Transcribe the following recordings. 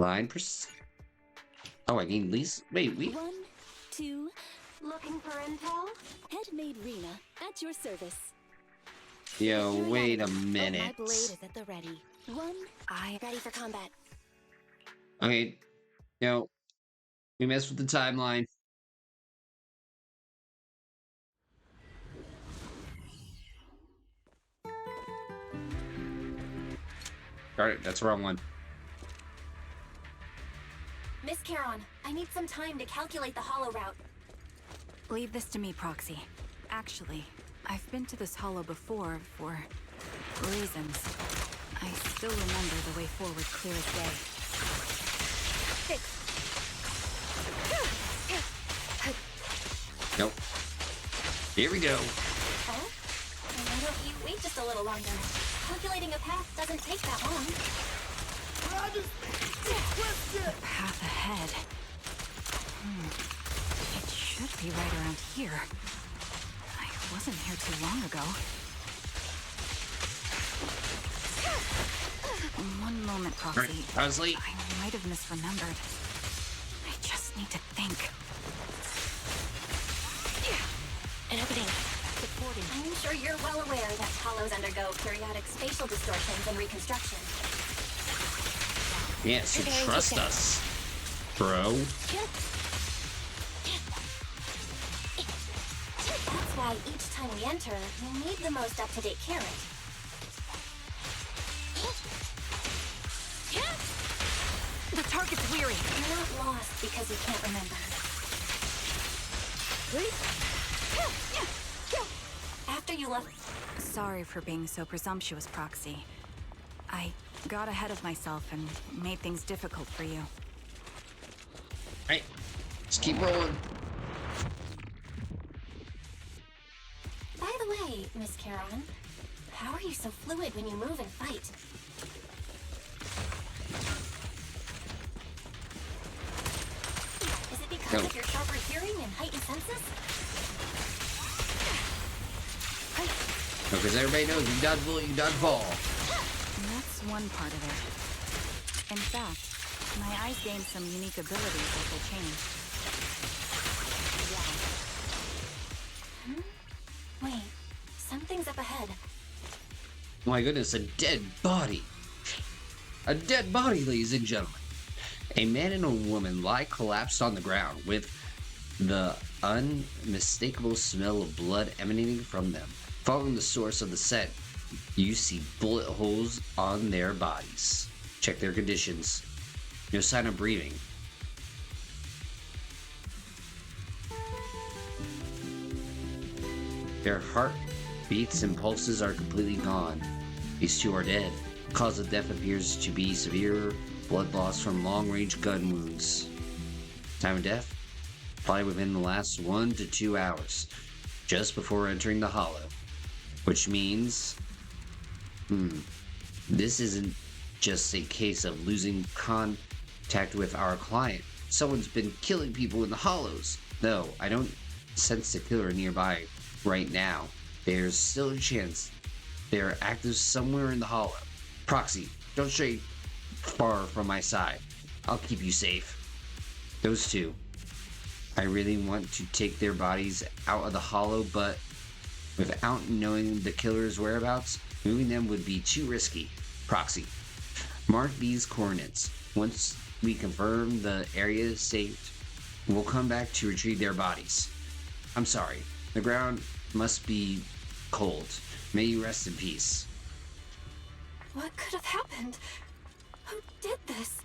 Line Oh, I need least. Wait, we. 1, 2. Looking for intel? Headmaid Rena, at your service. Yo, wait a My minute. blade is at the ready. 1. I ready for combat. Okay, yo, we messed with the timeline. Darn it, that's the wrong one. Miss Charon, I need some time to calculate the hollow route. Leave this to me, Proxy. Actually, I've been to this hollow before for reasons. I still remember the way forward clear as day. Nope. Here we go. Oh? And why don't you wait just a little longer? Calculating a path doesn't take that long. The path ahead. It should be right around here. I wasn't here too long ago. One moment, Proxy. I was late. I might have misremembered. I just need to think. An opening. Supporting. I'm sure you're well aware that hollows undergo periodic spatial distortions and reconstruction. Yeah, so trust us, bro. That's why each time we enter, we need the most up-to-date carrot. The target's weary. You're not lost because you can't remember. After you left... Sorry for being so presumptuous, Proxy. I got ahead of myself and made things difficult for you. Alright, just keep rolling. By the way, Miss Charon, how are you so fluid when you move and fight? Is it because of your sharper hearing and heightened senses? Because everybody knows you dodge bullet, you dodge ball. That's one part of it. In fact, my eyes gained some unique abilities as they changed. Wait, something's up ahead. Oh my goodness, a dead body. A dead body, ladies and gentlemen. A man and a woman lie collapsed on the ground with the unmistakable smell of blood emanating from them. Following the source of the scent, you see bullet holes on their bodies. Check their conditions. No sign of breathing. Their heart beats and pulses are completely gone. These two are dead. Cause of death appears to be severe blood loss from long-range gun wounds. Time of death? Probably within the last 1 to 2 hours, just before entering the hollow. Which means, this isn't just a case of losing contact with our client. Someone's been killing people in the hollows. Though I don't sense the killer nearby right now, there's still a chance they're active somewhere in the hollow. Proxy, don't stray far from my side. I'll keep you safe. Those two. I really want to take their bodies out of the hollow, but without knowing the killer's whereabouts, moving them would be too risky. Proxy. Mark these coordinates. Once we confirm the area is safe, we'll come back to retrieve their bodies. I'm sorry. The ground must be cold. May you rest in peace. What could have happened? Who did this?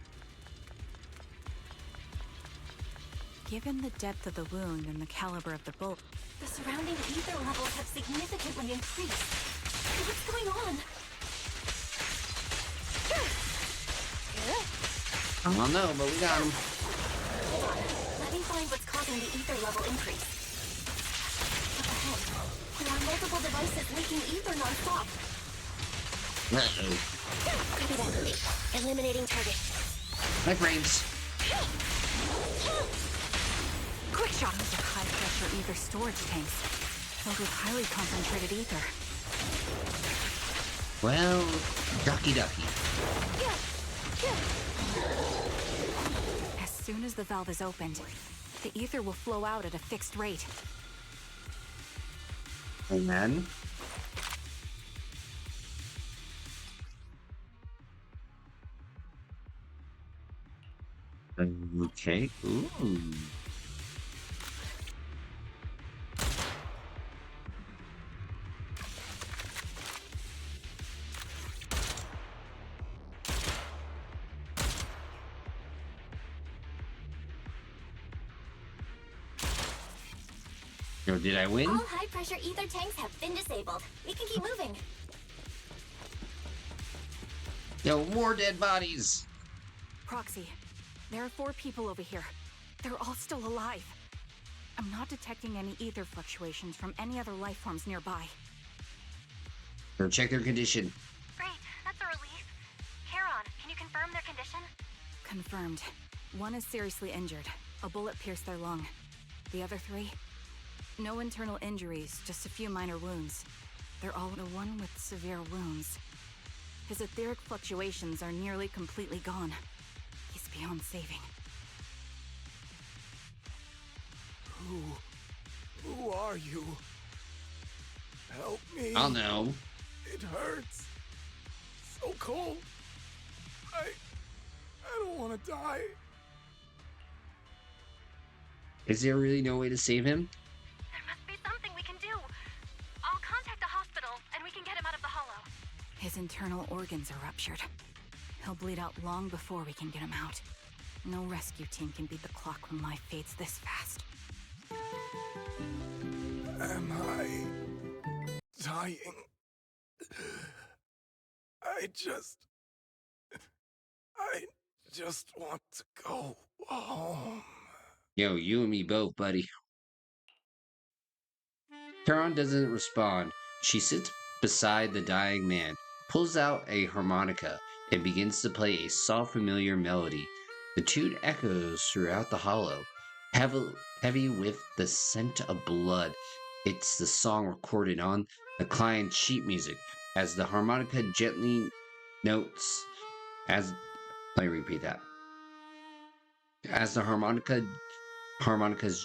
Given the depth of the wound and the caliber of the bullet, The surrounding ether levels have significantly increased. What's going on? I don't know, but we got him. Hold on. Let me find what's causing the ether level increase. Up ahead. There are multiple devices leaking ether non-stop. Uh-oh. Copy that. Eliminating target. My frames. quick shot into high-pressure ether storage tanks, filled with highly concentrated ether. Well, ducky ducky. soon as the valve is opened, the ether will flow out at a fixed rate. And then? Okay. Ooh. Yo, did I win? All high-pressure ether tanks have been disabled. We can keep moving. Yo, more dead bodies! Proxy, there are 4 people over here. They're all still alive. I'm not detecting any ether fluctuations from any other life forms nearby. Go check their condition. Great, that's a relief. Charon, can you confirm their condition? Confirmed. 1 is seriously injured. A bullet pierced their lung. The other 3? No internal injuries, just a few minor wounds. They're all the one with severe wounds. His etheric fluctuations are nearly completely gone. He's beyond saving. Who are you? Help me. I'll know. It hurts. So cold. I don't want to die. Is there really no way to save him? There must be something we can do. I'll contact the hospital and we can get him out of the hollow. His internal organs are ruptured. He'll bleed out long before we can get him out. No rescue team can beat the clock when life fades this fast. Am I dying? I just want to go home. Yo, you and me both, buddy. Charon doesn't respond. She sits beside the dying man, pulls out a harmonica, and begins to play a soft, familiar melody. The tune echoes throughout the hollow, heavy with the scent of blood. It's the song recorded on the client sheet music as the harmonica gently notes. Let me repeat that. As the harmonica's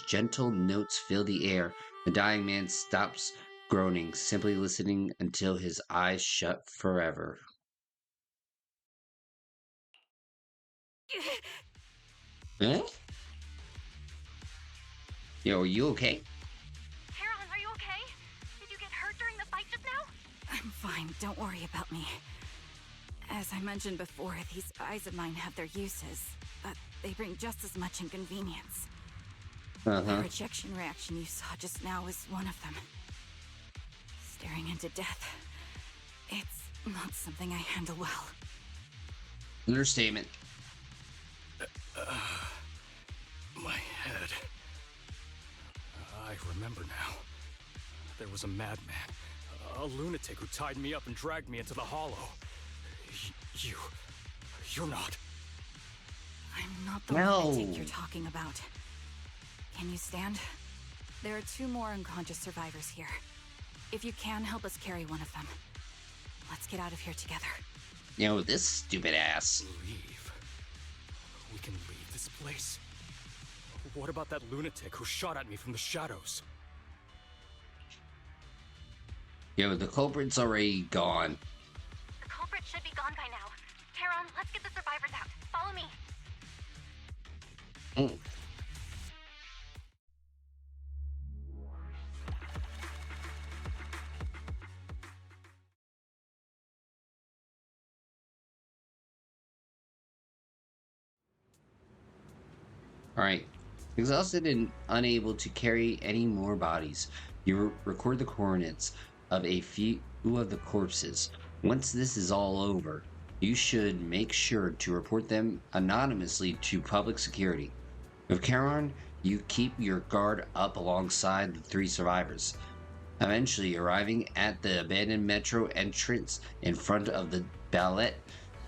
gentle notes fill the air, the dying man stops groaning, simply listening until his eyes shut forever. Huh? Yo, are you okay? Charon, are you okay? Did you get hurt during the fight just now? I'm fine, don't worry about me. As I mentioned before, these eyes of mine have their uses, but they bring just as much inconvenience. The rejection reaction you saw just now was one of them. Staring into death. It's not something I handle well. Understatement. My head. I remember now. There was a madman, a lunatic who tied me up and dragged me into the hollow. You're not. I'm not the lunatic you're talking about. Can you stand? There are 2 more unconscious survivors here. If you can, help us carry one of them. Let's get out of here together. Yo, this stupid ass. Leave. We can leave this place. What about that lunatic who shot at me from the shadows? Yo, the culprit's already gone. The culprit should be gone by now. Charon, let's get the survivors out. Follow me. Alright. Exhausted and unable to carry any more bodies, you record the coordinates of a few of the corpses. Once this is all over, you should make sure to report them anonymously to public security. With Charon, you keep your guard up alongside the 3 survivors, eventually arriving at the abandoned metro entrance in front of the Ballet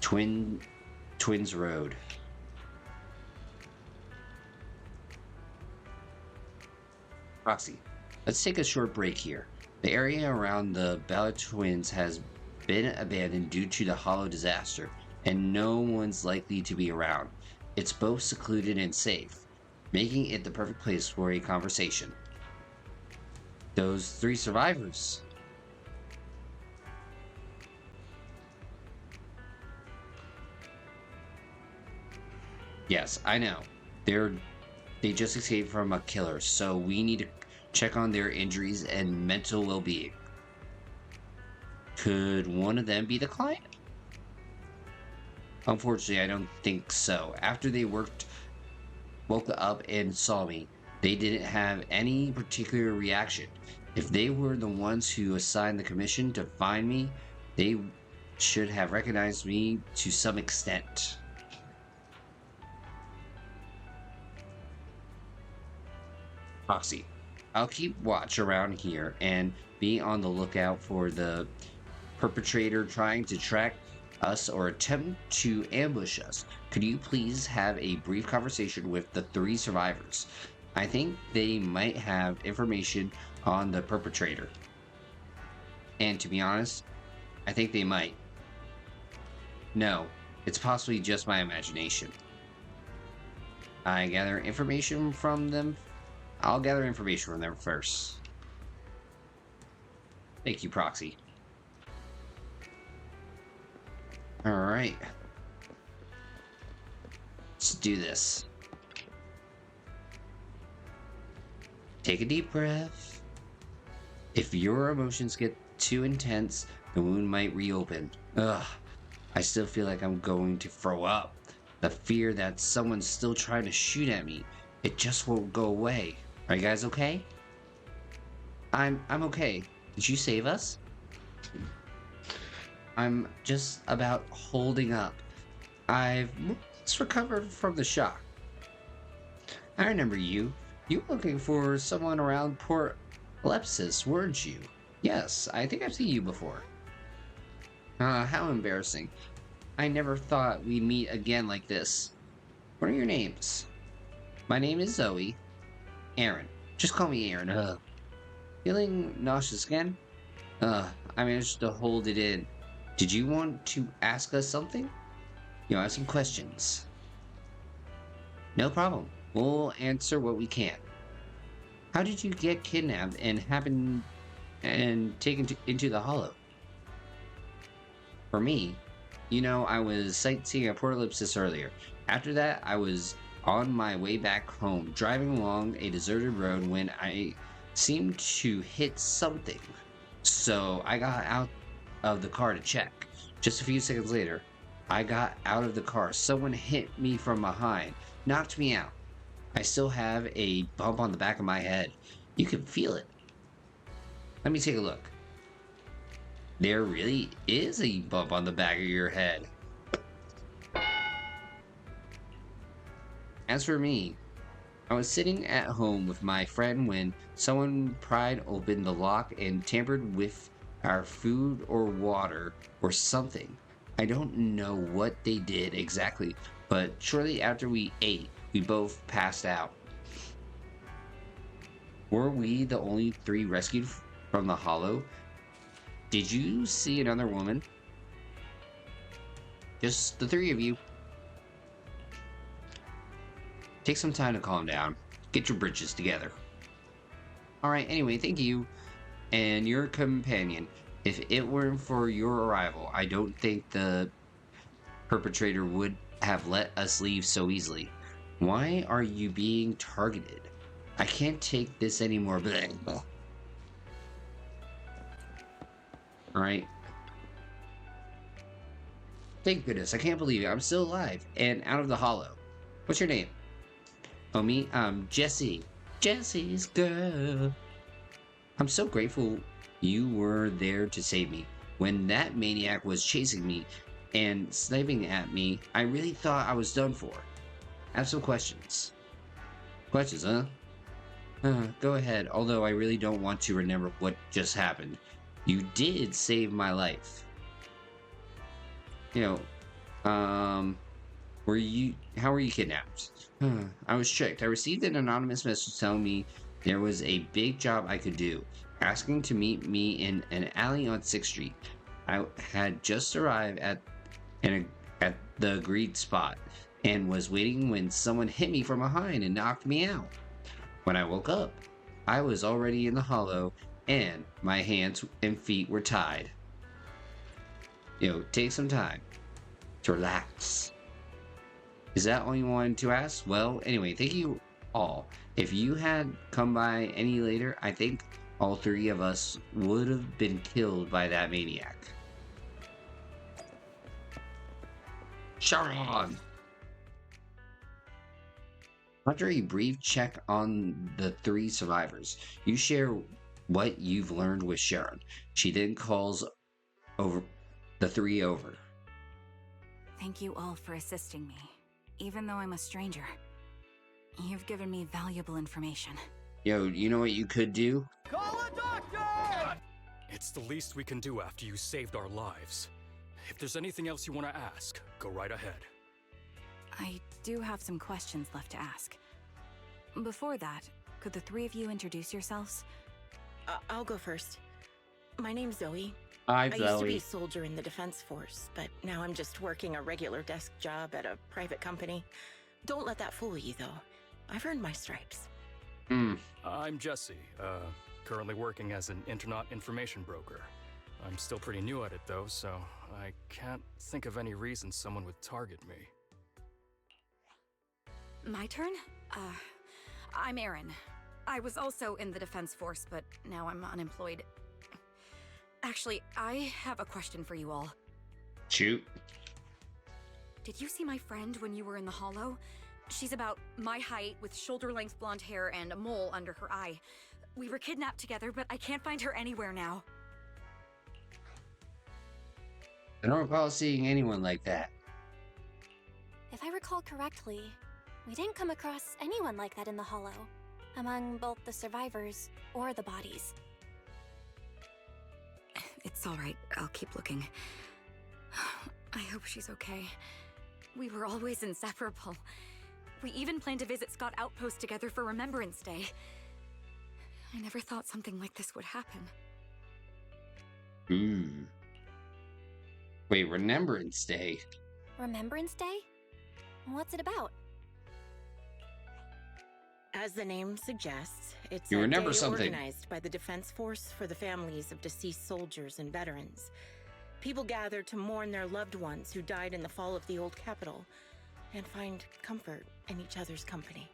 Twins Road. Proxy, let's take a short break here. The area around the Ballet Twins has been abandoned due to the hollow disaster, and no one's likely to be around. It's both secluded and safe, making it the perfect place for a conversation. Those 3 survivors. Yes, I know. They just escaped from a killer, so we need to check on their injuries and mental well-being. Could one of them be the client? Unfortunately, I don't think so. After they woke up and saw me, they didn't have any particular reaction. If they were the ones who assigned the commission to find me, they should have recognized me to some extent. Proxy. I'll keep watch around here and be on the lookout for the perpetrator trying to track us or attempt to ambush us. Could you please have a brief conversation with the 3 survivors? I think they might have information on the perpetrator. And to be honest, I think they might. No, it's possibly just my imagination. I'll gather information from them first. Thank you, Proxy. Alright. Let's do this. Take a deep breath. If your emotions get too intense, the wound might reopen. Ugh. I still feel like I'm going to throw up. The fear that someone's still trying to shoot at me, it just won't go away. Are you guys okay? I'm okay. Did you save us? I'm just about holding up. I've just recovered from the shock. I remember you. You were looking for someone around Port Lepsis, weren't you? Yes, I think I've seen you before. How embarrassing. I never thought we'd meet again like this. What are your names? My name is Zoe. Aaron. Just call me Aaron. Feeling nauseous again? I managed to hold it in. Did you want to ask us something? I have some questions. No problem. We'll answer what we can. How did you get kidnapped and taken into the Hollow? For me, I was sightseeing at Port Ellipsis earlier. After that, I was on my way back home, driving along a deserted road when I seemed to hit something. So I got out of the car to check. Just a few seconds later, I got out of the car. Someone hit me from behind, knocked me out. I still have a bump on the back of my head. You can feel it. Let me take a look. There really is a bump on the back of your head. As for me, I was sitting at home with my friend when someone pried open the lock and tampered with our food or water or something. I don't know what they did exactly, but shortly after we ate, we both passed out. Were we the only 3 rescued from the Hollow? Did you see another woman? Just the 3 of you. Take some time to calm down. Get your britches together. Alright, anyway, thank you. And your companion. If it weren't for your arrival, I don't think the perpetrator would have let us leave so easily. Why are you being targeted? I can't take this anymore. Alright. Thank goodness, I can't believe it. I'm still alive and out of the Hollow. What's your name? Oh, me? I'm Jessie. Jessie's girl. I'm so grateful you were there to save me. When that maniac was chasing me and sniping at me, I really thought I was done for. I have some questions. Questions, huh? Go ahead, although I really don't want to remember what just happened. You did save my life. How were you kidnapped? I was tricked. I received an anonymous message telling me there was a big job I could do, asking to meet me in an alley on 6th Street. I had just arrived at the agreed spot. and was waiting when someone hit me from behind and knocked me out. When I woke up, I was already in the hollow and my hands and feet were tied. Take some time to relax. Is that all you wanted to ask? Well, anyway, thank you all. If you had come by any later, I think all three of us would have been killed by that maniac. Sharon! After a brief check on the three survivors, you share what you've learned with Sharon. She then calls over the three over. Thank you all for assisting me, even though I'm a stranger. You've given me valuable information. You know what you could do? Call a doctor! It's the least we can do after you saved our lives. If there's anything else you want to ask, go right ahead. I do have some questions left to ask. Before that, could the three of you introduce yourselves? I'll go first. My name's Zoe. Hi, I used to be a Zoe. soldier in the defense force, but now I'm just working a regular desk job at a private company. Don't let that fool you, though. I've earned my stripes. I'm Jesse, currently working as an internet information broker. I'm still pretty new at it, though, so I can't think of any reason someone would target me. My turn? I'm Erin. I was also in the defense force, but now I'm unemployed. Actually, I have a question for you all. Shoot. Did you see my friend when you were in the hollow? She's about my height, with shoulder-length blonde hair and a mole under her eye. We were kidnapped together, but I can't find her anywhere now. I don't recall seeing anyone like that. If I recall correctly, we didn't come across anyone like that in the Hollow, among both the survivors or the bodies. It's all right. I'll keep looking. I hope she's okay. We were always inseparable. We even planned to visit Scott Outpost together for Remembrance Day. I never thought something like this would happen. Wait, Remembrance Day? Remembrance Day? What's it about? As the name suggests, it's You a remember day something. organized by the Defense Force for the families of deceased soldiers and veterans. People gather to mourn their loved ones who died in the fall of the old capital and find comfort in each other's company.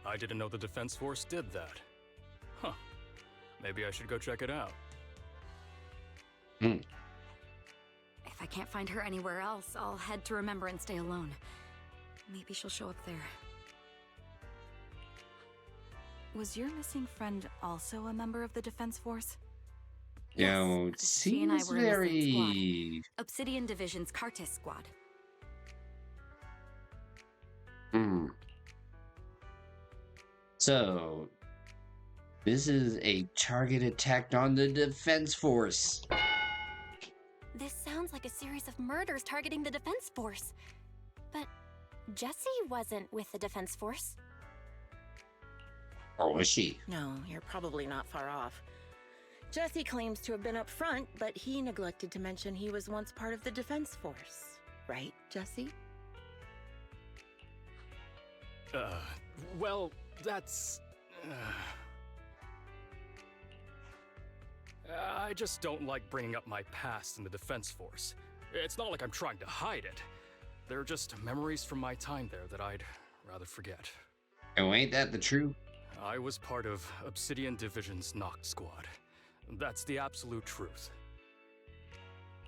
I didn't know the Defense Force did that. Huh. Maybe I should go check it out. If I can't find her anywhere else, I'll head to Remembrance Day alone. Maybe she'll show up there. Was your missing friend also a member of the Defense Force? It She and I seems were in the same very... squad. Obsidian Division's Cartis squad. So, this is a target attack on the Defense Force. This sounds like a series of murders targeting the Defense Force. But Jessie wasn't with the Defense Force. Or was she? No, you're probably not far off. Jesse claims to have been up front, but he neglected to mention he was once part of the Defense Force. Right, Jesse? Well, that's... I just don't like bringing up my past in the Defense Force. It's not like I'm trying to hide it. They're just memories from my time there that I'd rather forget. Oh, ain't that the truth? I was part of Obsidian Division's Noct Squad. That's the absolute truth.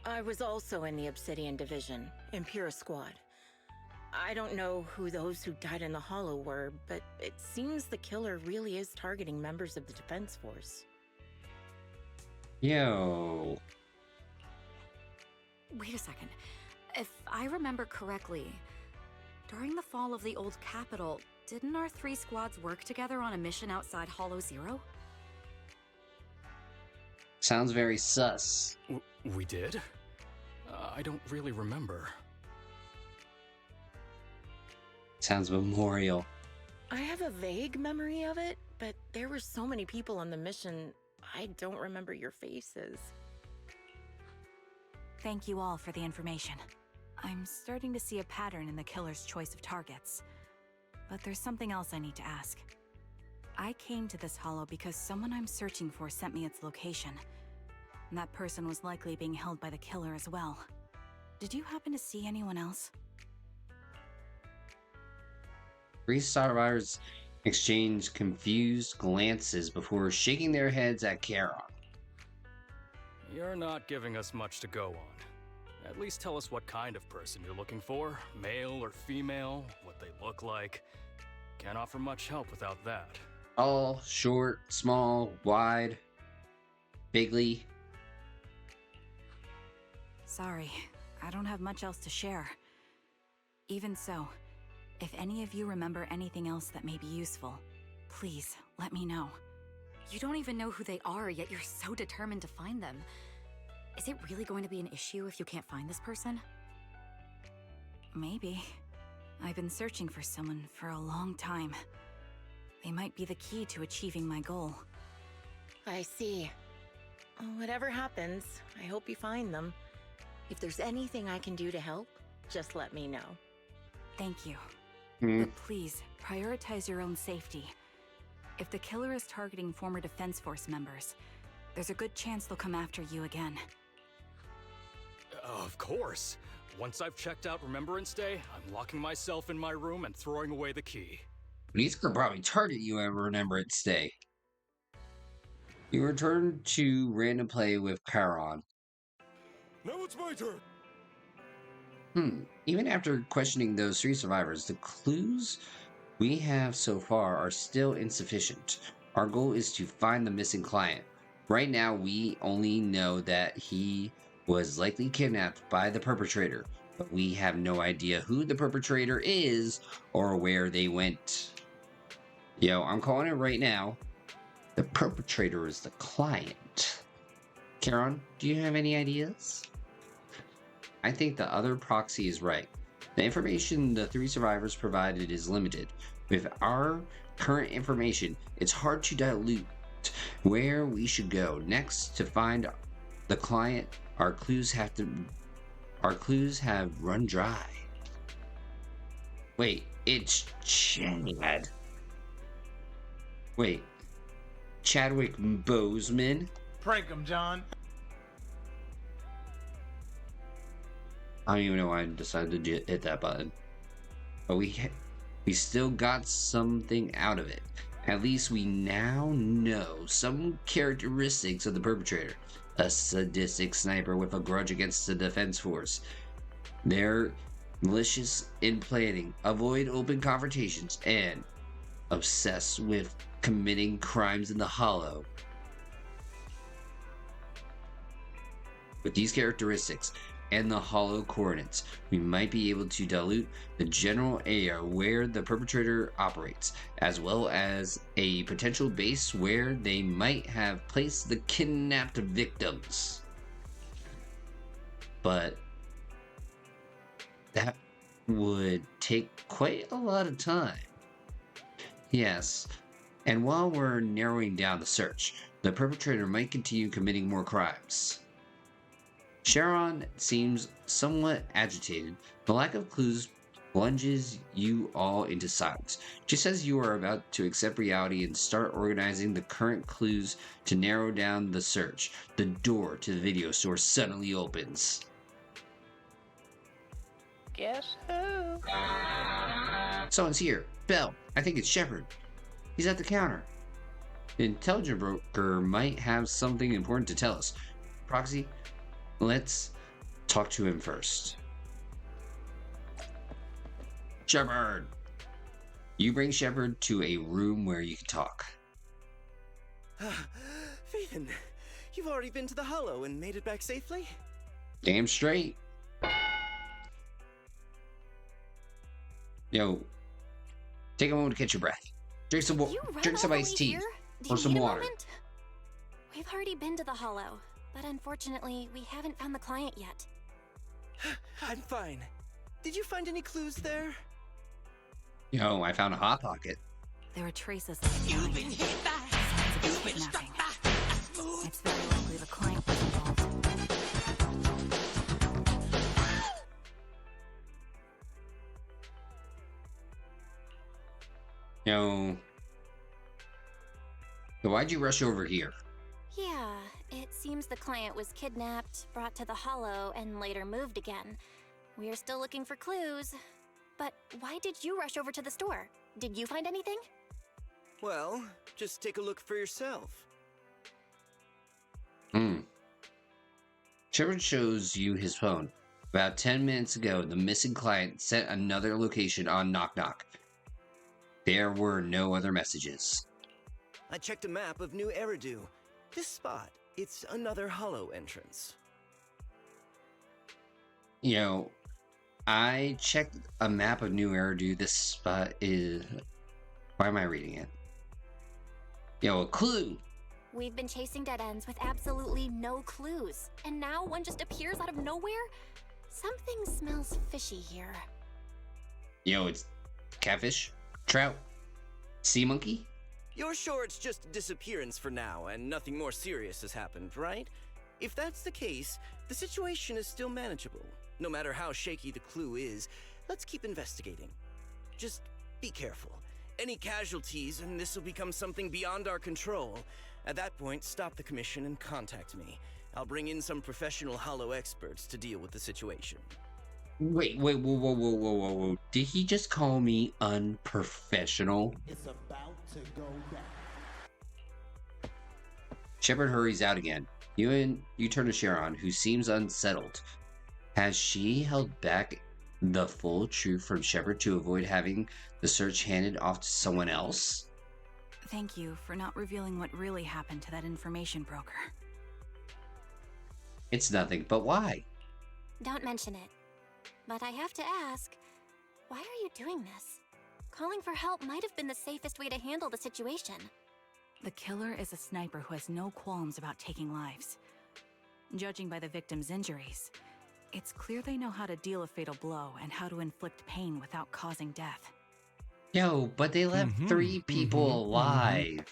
I was also in the Obsidian Division, Impura Squad. I don't know who those who died in the Hollow were, but it seems the killer really is targeting members of the Defense Force. Yo. Wait a second. If I remember correctly, during the fall of the old capital, didn't our three squads work together on a mission outside Hollow Zero? Sounds very sus. We did? I don't really remember. Sounds memorial. I have a vague memory of it, but there were so many people on the mission, I don't remember your faces. Thank you all for the information. I'm starting to see a pattern in the killer's choice of targets. But there's something else I need to ask. I came to this hollow because someone I'm searching for sent me its location. And that person was likely being held by the killer as well. Did you happen to see anyone else? Three survivors exchange confused glances before shaking their heads at Charon. You're not giving us much to go on. At least tell us what kind of person you're looking for. Male or female, what they look like. Can't offer much help without that. Tall, short, small, wide, bigly. Sorry, I don't have much else to share. Even so, if any of you remember anything else that may be useful, please let me know. You don't even know who they are, yet you're so determined to find them. Is it really going to be an issue if you can't find this person? Maybe. I've been searching for someone for a long time. They might be the key to achieving my goal. I see. Whatever happens, I hope you find them. If there's anything I can do to help, just let me know. Thank you. But please, prioritize your own safety. If the killer is targeting former Defense Force members, there's a good chance they'll come after you again. Of course. Once I've checked out Remembrance Day, I'm locking myself in my room and throwing away the key. He's gonna probably target you at Remembrance Day. You return to random play with Charon. Now it's my turn. Even after questioning those three survivors, the clues we have so far are still insufficient. Our goal is to find the missing client. Right now, we only know that he was likely kidnapped by the perpetrator, but we have no idea who the perpetrator is or where they went. Yo, I'm calling it right now. The perpetrator is the client. Charon, do you have any ideas? I think the other proxy is right. The information the three survivors provided is limited. With our current information, it's hard to dilute where we should go next to find the client. Our clues have run dry. Wait, it's Chad. Wait, Chadwick Boseman? Prank him, John. I don't even know why I decided to hit that button. But we still got something out of it. At least we now know some characteristics of the perpetrator. A sadistic sniper with a grudge against the Defense Force. They're malicious in planning, avoid open confrontations, and obsessed with committing crimes in the Hollow. With these characteristics and the Hollow coordinates, we might be able to dilute the general area where the perpetrator operates, as well as a potential base where they might have placed the kidnapped victims. But that would take quite a lot of time. Yes, and while we're narrowing down the search, the perpetrator might continue committing more crimes. Charon seems somewhat agitated. The lack of clues plunges you all into silence. Just as you are about to accept reality and start organizing the current clues to narrow down the search, the door to the video store suddenly opens. Guess who? Someone's here. Bell. I think it's Shepard. He's at the counter. The intelligence broker might have something important to tell us. Proxy, let's talk to him first. Shepard! You bring Shepard to a room where you can talk. Phaethon, you've already been to the Hollow and made it back safely? Damn straight. Yo, take a moment to catch your breath. Drink some iced tea or some water. We've already been to the Hollow, but unfortunately, we haven't found the client yet. I'm fine. Did you find any clues there? Yo, I found a hot pocket. There are traces of signs of a kidnapping. It's very likely the client was involved. So why'd you rush over here? Yeah, it seems the client was kidnapped, brought to the Hollow, and later moved again. We're still looking for clues. But why did you rush over to the store? Did you find anything? Well, just take a look for yourself. Shepard shows you his phone. About 10 minutes ago, the missing client sent another location on Knock Knock. There were no other messages. I checked a map of New Eridu. This spot, it's another hollow entrance. You know, I checked a map of New Eridu. This spot is... Why am I reading it? A clue! We've been chasing dead ends with absolutely no clues. And now one just appears out of nowhere? Something smells fishy here. It's catfish, trout, sea monkey? You're sure it's just a disappearance for now and nothing more serious has happened, right? If that's the case, the situation is still manageable. No matter how shaky the clue is, let's keep investigating. Just be careful. Any casualties and this will become something beyond our control. At that point, stop the commission and contact me. I'll bring in some professional hollow experts to deal with the situation. Wait, whoa. Did he just call me unprofessional? It's about to go down. Shepard hurries out again. You turn to Sharon, who seems unsettled. Has she held back the full truth from Shepard to avoid having the search handed off to someone else? Thank you for not revealing what really happened to that information broker. It's nothing, but why? Don't mention it. But I have to ask, why are you doing this? Calling for help might have been the safest way to handle the situation. The killer is a sniper who has no qualms about taking lives. Judging by the victim's injuries, it's clear they know how to deal a fatal blow and how to inflict pain without causing death. But they left 3 people alive.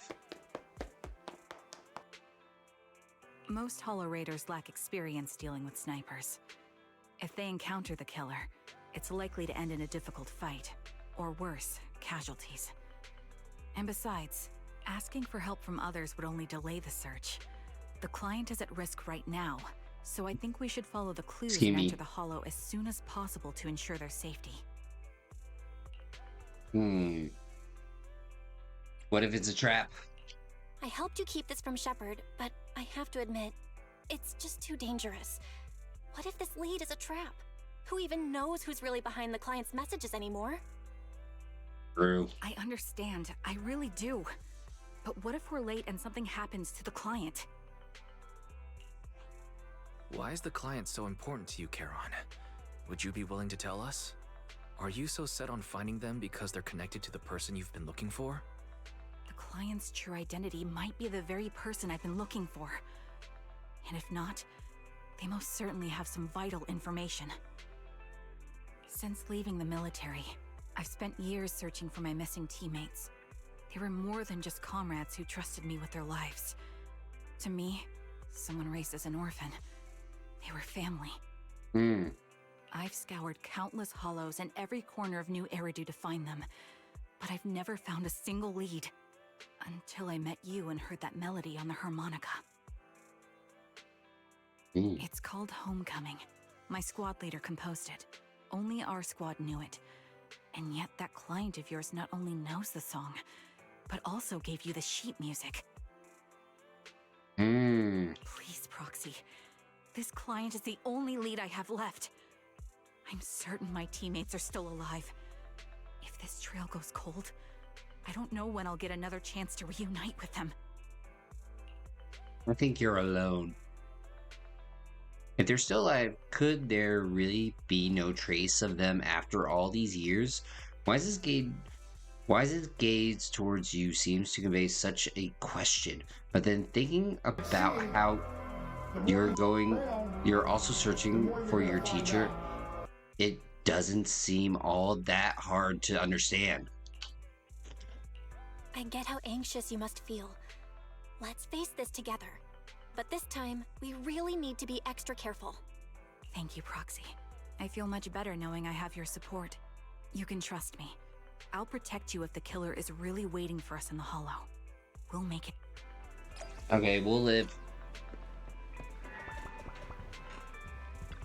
Most Hollow Raiders lack experience dealing with snipers. If they encounter the killer, it's likely to end in a difficult fight, or worse, casualties. And besides, asking for help from others would only delay the search. The client is at risk right now, so I think we should follow the clues and enter the Hollow as soon as possible to ensure their safety. What if it's a trap? I helped you keep this from Shepard, but I have to admit, it's just too dangerous. What if this lead is a trap? Who even knows who's really behind the client's messages anymore? True. I understand, I really do. But what if we're late and something happens to the client? Why is the client so important to you, Charon? Would you be willing to tell us? Are you so set on finding them because they're connected to the person you've been looking for? The client's true identity might be the very person I've been looking for. And if not, they most certainly have some vital information. Since leaving the military, I've spent years searching for my missing teammates. They were more than just comrades who trusted me with their lives. To me, someone raised as an orphan, they were family. I've scoured countless hollows and every corner of New Eridu to find them, but I've never found a single lead. Until I met you and heard that melody on the harmonica. It's called Homecoming. My squad leader composed it. Only our squad knew it. And yet that client of yours not only knows the song, but also gave you the sheet music. Please, Proxy. This client is the only lead I have left. I'm certain my teammates are still alive. If this trail goes cold, I don't know when I'll get another chance to reunite with them. I think you're alone. If they're still alive, could there really be no trace of them after all these years? Why is his gaze towards you seems to convey such a question? But then thinking about how you're also searching for your teacher, it doesn't seem all that hard to understand. I get how anxious you must feel. Let's face this together. But this time, we really need to be extra careful. Thank you, Proxy. I feel much better knowing I have your support. You can trust me. I'll protect you if the killer is really waiting for us in the hollow. We'll make it. Okay, we'll live